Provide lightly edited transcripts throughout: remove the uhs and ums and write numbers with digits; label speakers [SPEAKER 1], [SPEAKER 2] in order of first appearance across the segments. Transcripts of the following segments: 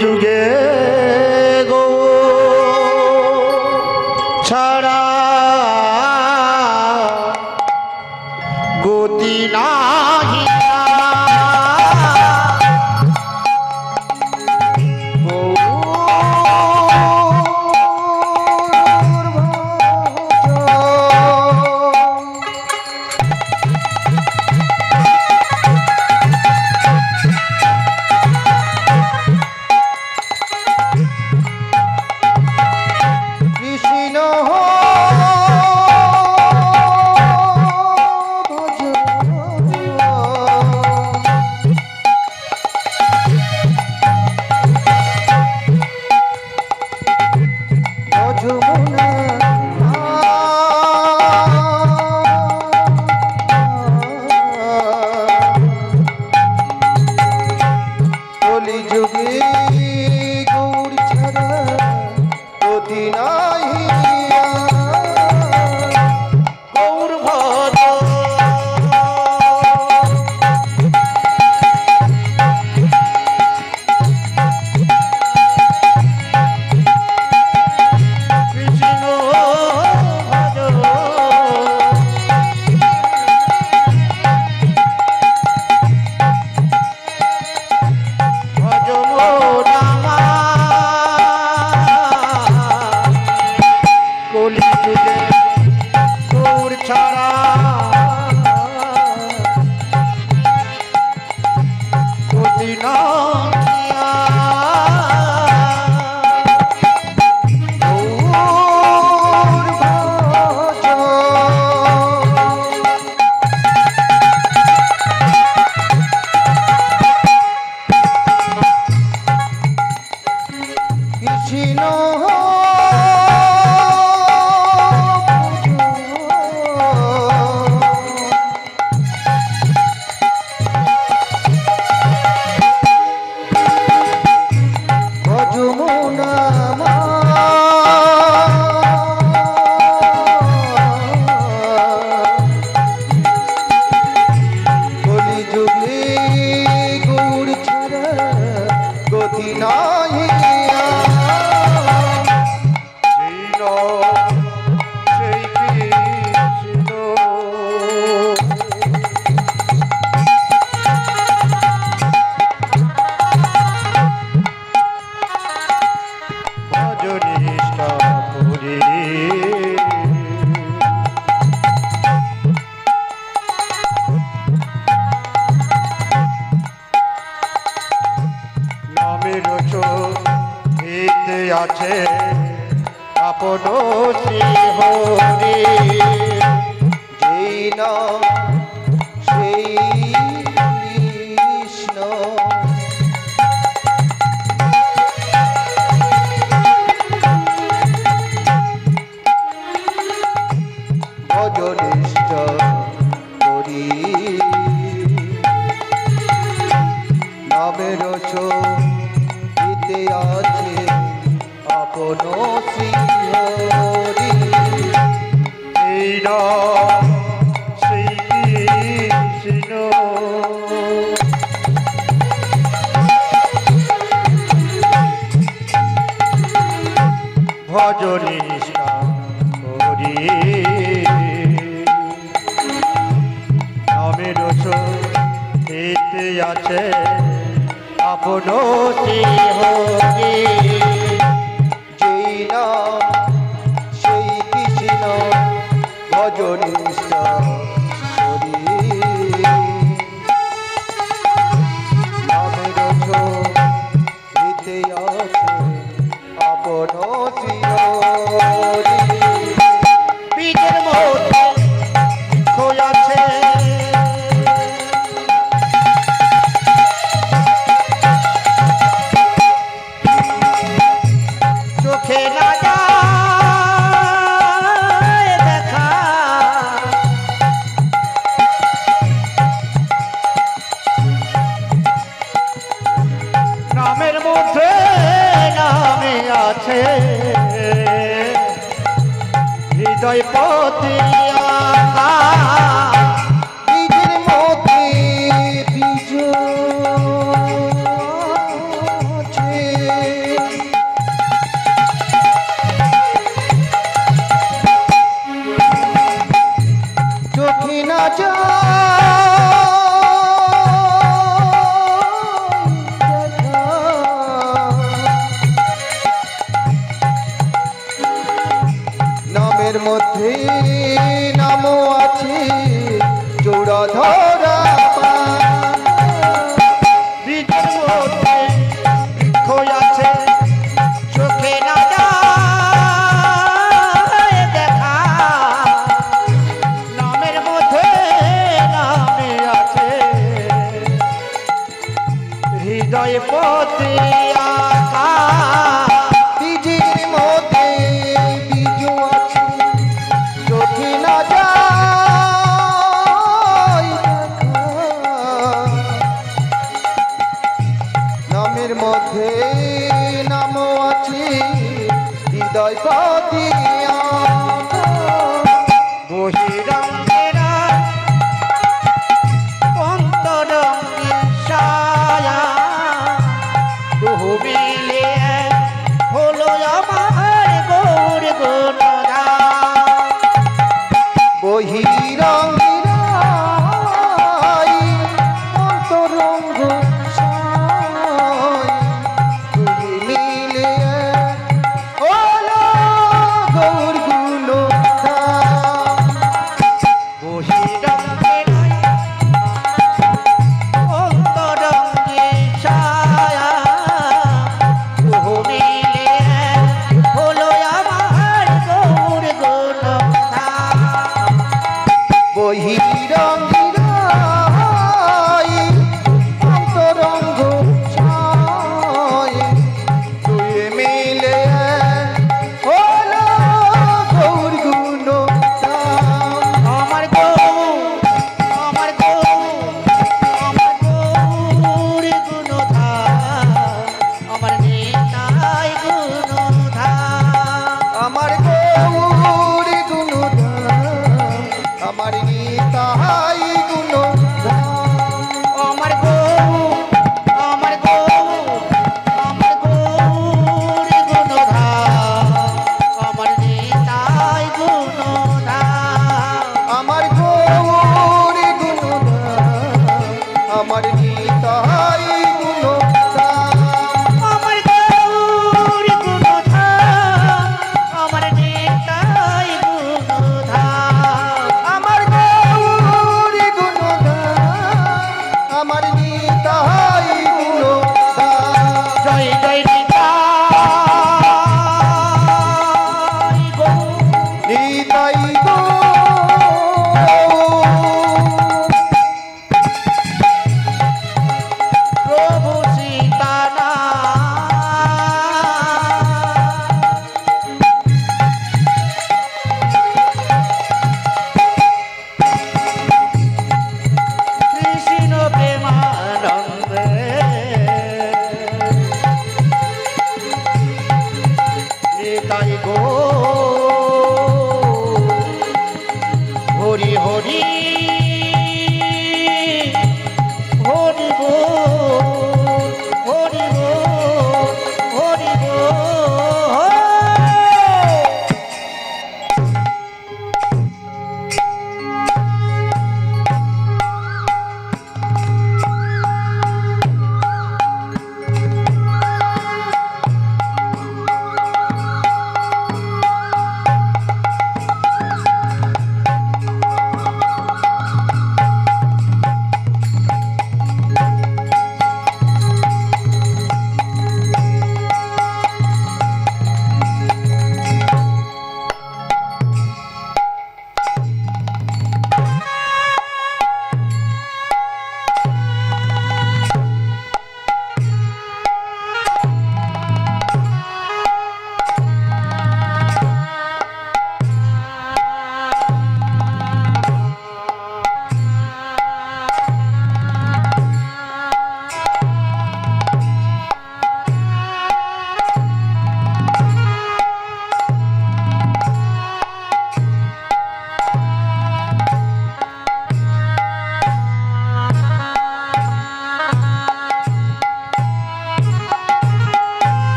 [SPEAKER 1] যুগে গো ছাড়া গতি নাহি আছে আপন শ্রী হরি যেই নাম সেই কৃষ্ণ ভজনিষ্ঠ করি নামের দিতে আছে আপন শ্রী হরি এই নাম সেই কৃষ্ণ ভজনিষ্ঠ করি নামের দিতে আছে আপন শ্রী হরি যেই নাম সেই কৃষ্ণ ভজনিষ্ঠ করি নামের হৃতে আছে আপন শ্রী হরি বীজের মধ্যে আছে চোখে না যায় দেখা নামের মধ্যে নামে আছে হৃদয় পথে বীজের মধ্যে বীজ আছে হৃদয়পতি আকা
[SPEAKER 2] বীজের মধ্যে বীজ আছে যদি না যায় নামের মধ্যে নাম আছে হৃদয়পতি
[SPEAKER 1] বহিরঙ্গেরা অন্তরঙ্গের ছায়া দুহু মিলে হলো আমার গৌর গুণগান
[SPEAKER 2] বহিরঙ্গিরাই অন্তরঙ্গ সাই দুই মিলে হলো গৌর গুণগান
[SPEAKER 1] বহিরঙ্গেরা অন্তরঙ্গের ছায়া দুহু মিলে হলো আমার গৌর গুণগান
[SPEAKER 2] বহিরঙ্গিরাই অন্তরঙ্গ ছাই দুই মিলে হলো গৌর গুণগান
[SPEAKER 1] আমার গৌর আমার গৌর আমার গৌর গুণধাম আমার নিতাই গুণধাম
[SPEAKER 2] আমার গৌর গুণধাম আমার নিতাই গুণধাম
[SPEAKER 1] আমার গৌর আমার গৌর আমার গৌর গুণধাম আমার নিতাই গুণধাম
[SPEAKER 2] আমার গৌর গুণধাম আমার নিতাই গুণধাম
[SPEAKER 1] আমার গৌর গুণধাম আমার নিতাই গুণধাম
[SPEAKER 2] আমার গৌর গুণধাম আমার নিতাই গুণধাম
[SPEAKER 1] জয় জয় নিতাই গৌর
[SPEAKER 2] নিতাই গো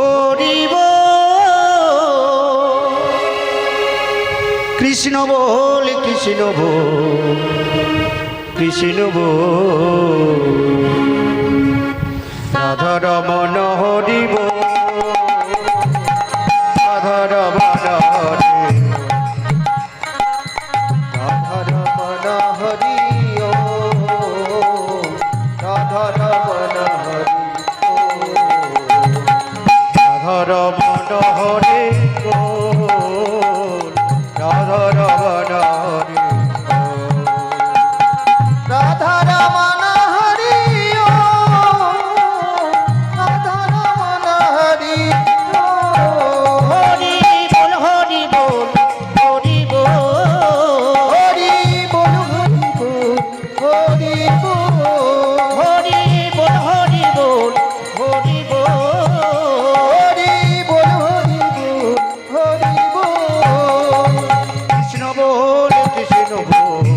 [SPEAKER 1] হরি বল কৃষ্ণ বল কৃষ্ণ বল কৃষ্ণ বল রাধা রমণ হরি বল রাধা রমণ হরি
[SPEAKER 2] রাধা রমণ হরি ওম রাধা রমণ হরি
[SPEAKER 1] রাধা রমণ হরি বল রাধা রমণ হরি
[SPEAKER 2] রাধা রমণ হরি ওম রাধা রমণ হরি ওম
[SPEAKER 1] হরি বল হরি বল হরি বল
[SPEAKER 2] হরি বল হরি বল হরি বল
[SPEAKER 1] হরি বল হরি বল হরি বল
[SPEAKER 2] হরি বল হরি বল
[SPEAKER 1] কৃষ্ণ বল কৃষ্ণ বল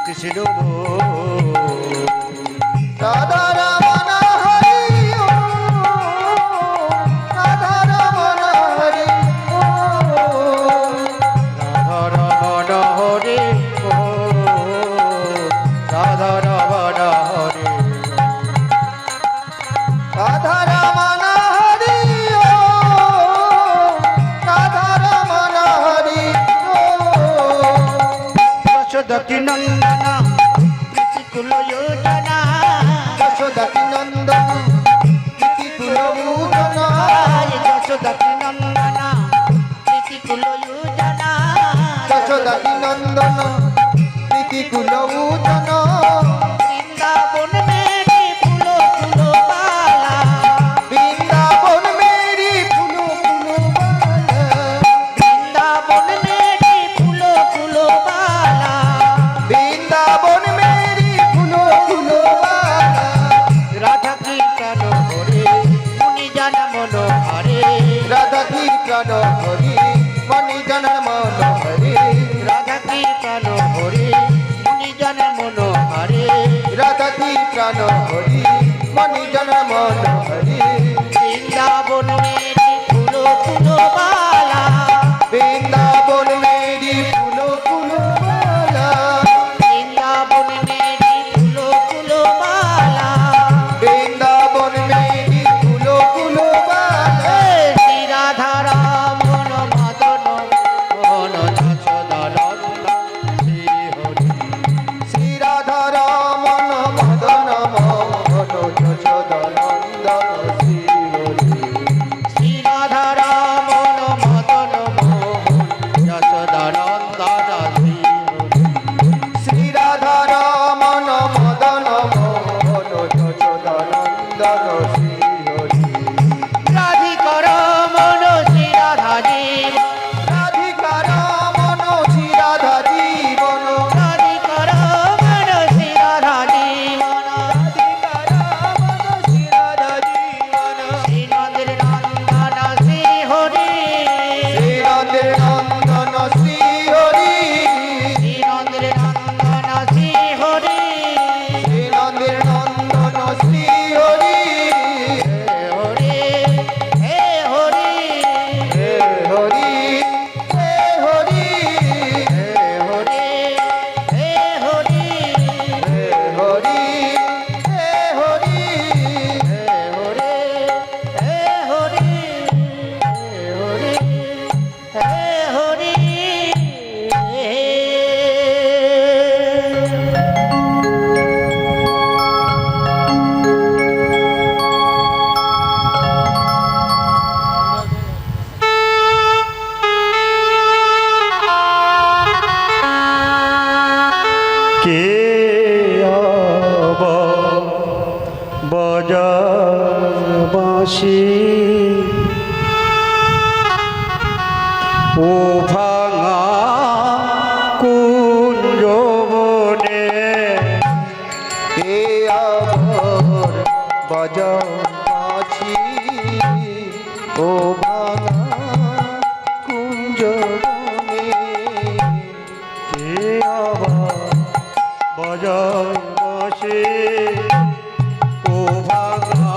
[SPEAKER 1] কৃষ্ণ বল
[SPEAKER 2] রাধা রমণ হরি ওম রাধা রমণ হরি ওম
[SPEAKER 1] রাধা রমণ হরি বল রাধা রমণ হরি
[SPEAKER 2] রাধা রমণ হরি ওম রাধা রমণ হরি ওম
[SPEAKER 1] যশোদতি নন্দন প্রীতিকুল যোজনা
[SPEAKER 2] যশোদতি নন্দন প্রীতিকুল ভূষণ
[SPEAKER 1] যশোদতি নন্দন প্রীতিকুল যোজনা
[SPEAKER 2] যশোদতি নন্দন প্রীতিকুল ভূষণ
[SPEAKER 1] বৃন্দাবন মেরি ফুলো ফুলো বালা
[SPEAKER 2] বৃন্দাবন মেরি ফুলো ফুলো বালা
[SPEAKER 1] বৃন্দাবন মেরি ফুলো ফুলো বালা
[SPEAKER 2] বৃন্দাবন মেরি ফুলো ফুলো বালা
[SPEAKER 1] রাধা কীর্তন করে মুনি জন মনোহরে
[SPEAKER 2] রাধা কীর্তন হরি মণি জন মনোহরে
[SPEAKER 1] রাধা কীর্তন করে মুনি জন মনোহরে
[SPEAKER 2] রাধা কীর্তন হরি মণি জন মনোহরে
[SPEAKER 1] বৃন্দাবন মেরি ফুলো ফুলো বালা
[SPEAKER 2] বৃন্দাবন মেরি ফুলো ফুলো বালা
[SPEAKER 1] বৃন্দাবন মেরি ফুলো ফুলো বালা
[SPEAKER 2] বৃন্দাবন মেরি ফুলো ফুলো বালা
[SPEAKER 1] শ্রী রাধা রমণ মদন মোহন যশোদানন্দ শ্রী হরি
[SPEAKER 2] শ্রী রাধা রমণ মদন মোহন যশোদানন্দন শ্রী হরি
[SPEAKER 1] শ্রী রাধা রমণ মদন মোহন যশোদানন্দন শ্রী হরি
[SPEAKER 2] শ্রী রাধা রমণ মদন মোহন যশোদানন্দন শ্রী হরি
[SPEAKER 1] রাধিকা রমণ শ্রী রাধা জীব
[SPEAKER 2] রাধিকা রমণ শ্রী রাধা জীবন
[SPEAKER 1] রাধিকা রমণ শ্রী রাধা জীবন
[SPEAKER 2] রাধিকা রমণ শ্রী রাধা জীবন
[SPEAKER 1] শ্রী নন্দের নন্দন শ্রী হরি
[SPEAKER 2] শ্রী রাধের নন্দন শ্রী হরি
[SPEAKER 1] শ্রী নন্দের নন্দন শ্রী হরি
[SPEAKER 2] শ্রী রাধের নন্দন শ্রী হরি
[SPEAKER 1] হে হরি হে হরি
[SPEAKER 2] হে হরি হে হরি
[SPEAKER 1] হে হরি হে হরি
[SPEAKER 2] হে হরি হে হরি
[SPEAKER 1] হে হরি হে হরি হে হরি কে আবার বাজার বাঁশি ও ভাঙা কুঞ্জ বনে
[SPEAKER 2] কে আবার বাজাও পাছি ও ভাঙা কুঞ্জ বনে
[SPEAKER 1] কে আবার বাজার বসে ও ভাঙা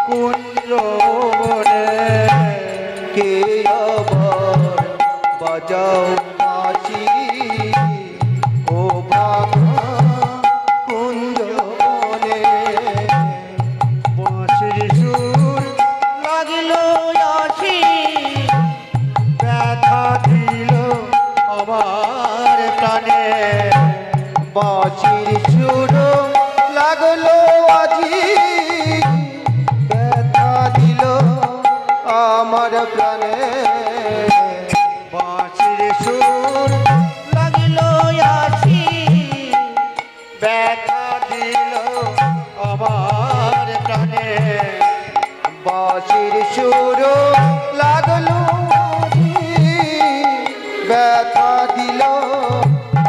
[SPEAKER 1] কুঞ্জ
[SPEAKER 2] বাজাও বাঁশি ও ভাঙা কুঞ্জ বনে
[SPEAKER 1] বাঁশির সুর লাগিল আসি ব্যথা দিল আমার প্রাণে
[SPEAKER 2] বাঁশির সুর লাগলো আজি ব্যথা দিল আমার প্রাণে
[SPEAKER 1] বাঁশির সুর লাগিল আসি ব্যথা দিল আমার প্রাণে
[SPEAKER 2] বাঁশির সুর লাগলো আজি ব্যথা দিল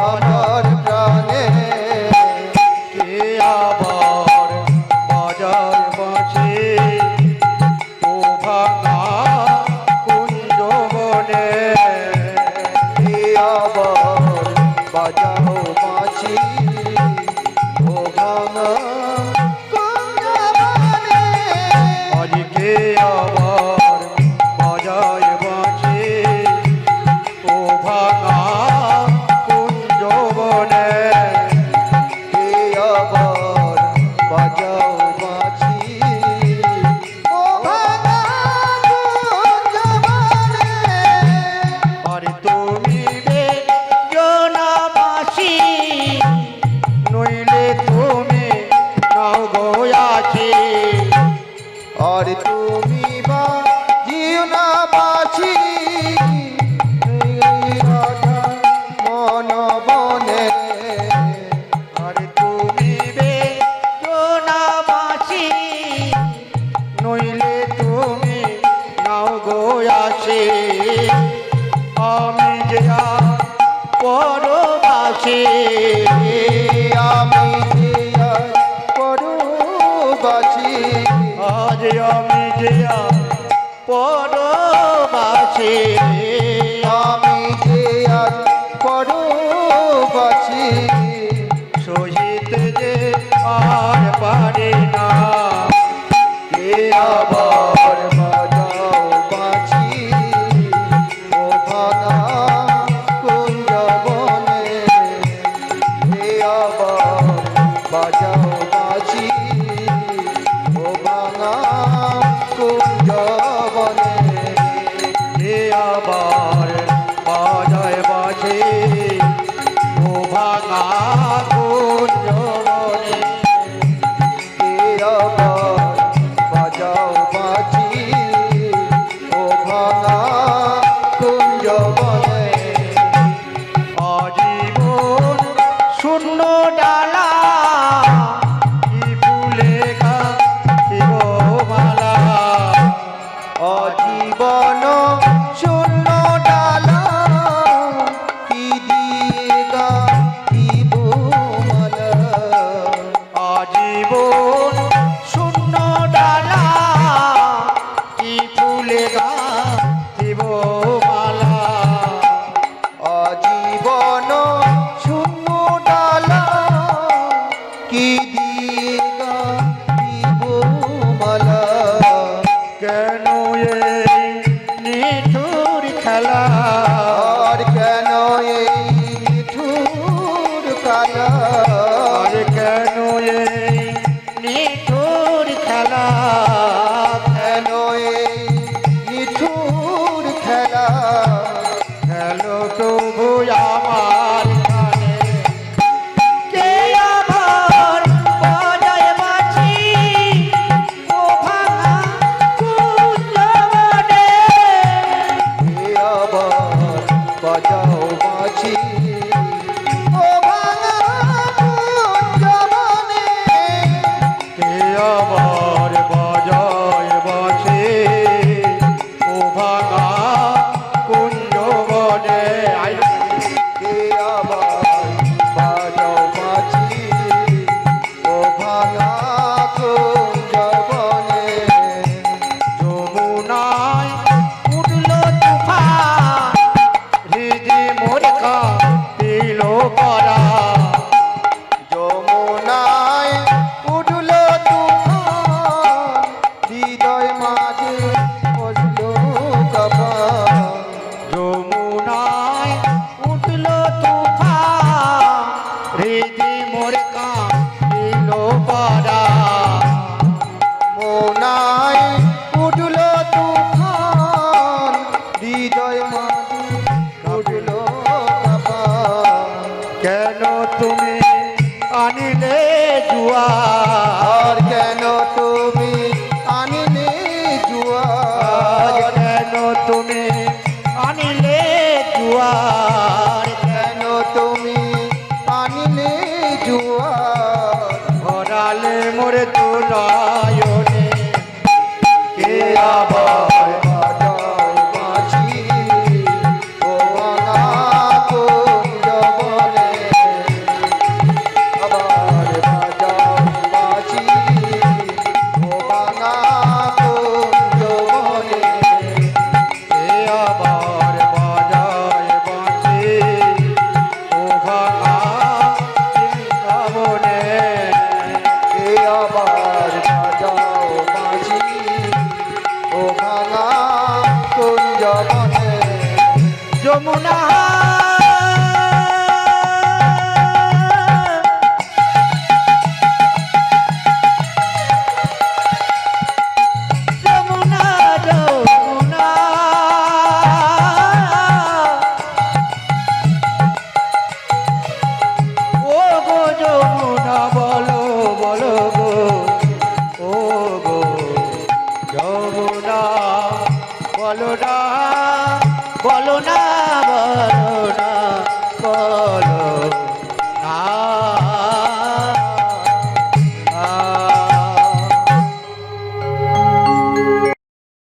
[SPEAKER 2] আমার প্রাণে
[SPEAKER 1] কে আবার বাজার বাঁশি ও ভাঙা কুঞ্জ বনে
[SPEAKER 2] কে আবার বাজাও বাঁশি ও ভাঙা কুঞ্জ বনে
[SPEAKER 1] আজকে আবার বাজায় বাঁশি ও ভাঙা কুঞ্জ বনে
[SPEAKER 2] কে আবার বাজাও বাঁশি ও ভাঙা কুঞ্জ বনে
[SPEAKER 1] আর তুমি বেজনা বাঁশি নইলে তুমি নাও গোয়াছি
[SPEAKER 2] আর তুমি বা জিও না বাঁশি রাধা মন বনে
[SPEAKER 1] আর তুমি বেজনা বাঁশি নইলে তুমি নাও গোয়াছি আমি যে পরবাসী
[SPEAKER 2] আমি যে পরবাসী
[SPEAKER 1] আজ আমি যে পরবাসী
[SPEAKER 2] আমি যে পরবাসী
[SPEAKER 1] সহিতে যে আর পারি না
[SPEAKER 2] কে আবার বাজাও বাঁশি ও ভাঙা কুঞ্জ বনে কে আবার বাজাও বাঁশি ও ভাঙা কুঞ্জ বনে
[SPEAKER 1] কে আবার বাজায় বাজে ও ভাঙা কুঞ্জ বনে
[SPEAKER 2] কে আবার বাজাও বাঁশি ও ভাঙা কুঞ্জ বনে
[SPEAKER 1] আজীবন শূন্য ডালা কি ফুলে গাঁথিব মালা
[SPEAKER 2] আজীবন শূন্য ডালা কি দিয়ে গাঁথিব মালা
[SPEAKER 1] আজীবন শূন্য ডালা কি ফুলে গাঁথিব মালা
[SPEAKER 2] আজীবন শূন্য ডালা কি দিয়ে গাঁথিব মালা
[SPEAKER 1] কেন এই নিঠুর খেলা
[SPEAKER 2] আর কেন এই নিঠুর কালা
[SPEAKER 1] আর কেন এই নিঠুর খেলা
[SPEAKER 2] কেন এই নিঠুর খেলা
[SPEAKER 1] খেলো তবু আমার কানে কে আবার বাজায় বাঁশি ও ভাঙা কুঞ্জ তুমি আনিলে জুয়ার
[SPEAKER 2] কেন তুমি আনিলে জুয়ার
[SPEAKER 1] ভরালে মোরে তু নয়নে
[SPEAKER 2] কে আবার বাজায় বাঁশি ও ভাঙা কুঞ্জ বনে আবার বাজায় বাঁশি ও ভাঙা কুঞ্জ বনে
[SPEAKER 1] এ আবার বাজায় বাঁশি ও ভাঙা বৃন্দাবনে
[SPEAKER 2] কে আবার বাজাও বাঁশি ও ভাঙা কুঞ্জ বনে
[SPEAKER 1] যমুনা যমুনা যমুনা ও গো যমুনা বলো বলো গো ও গো যমুনা বলো না বলো না বলো না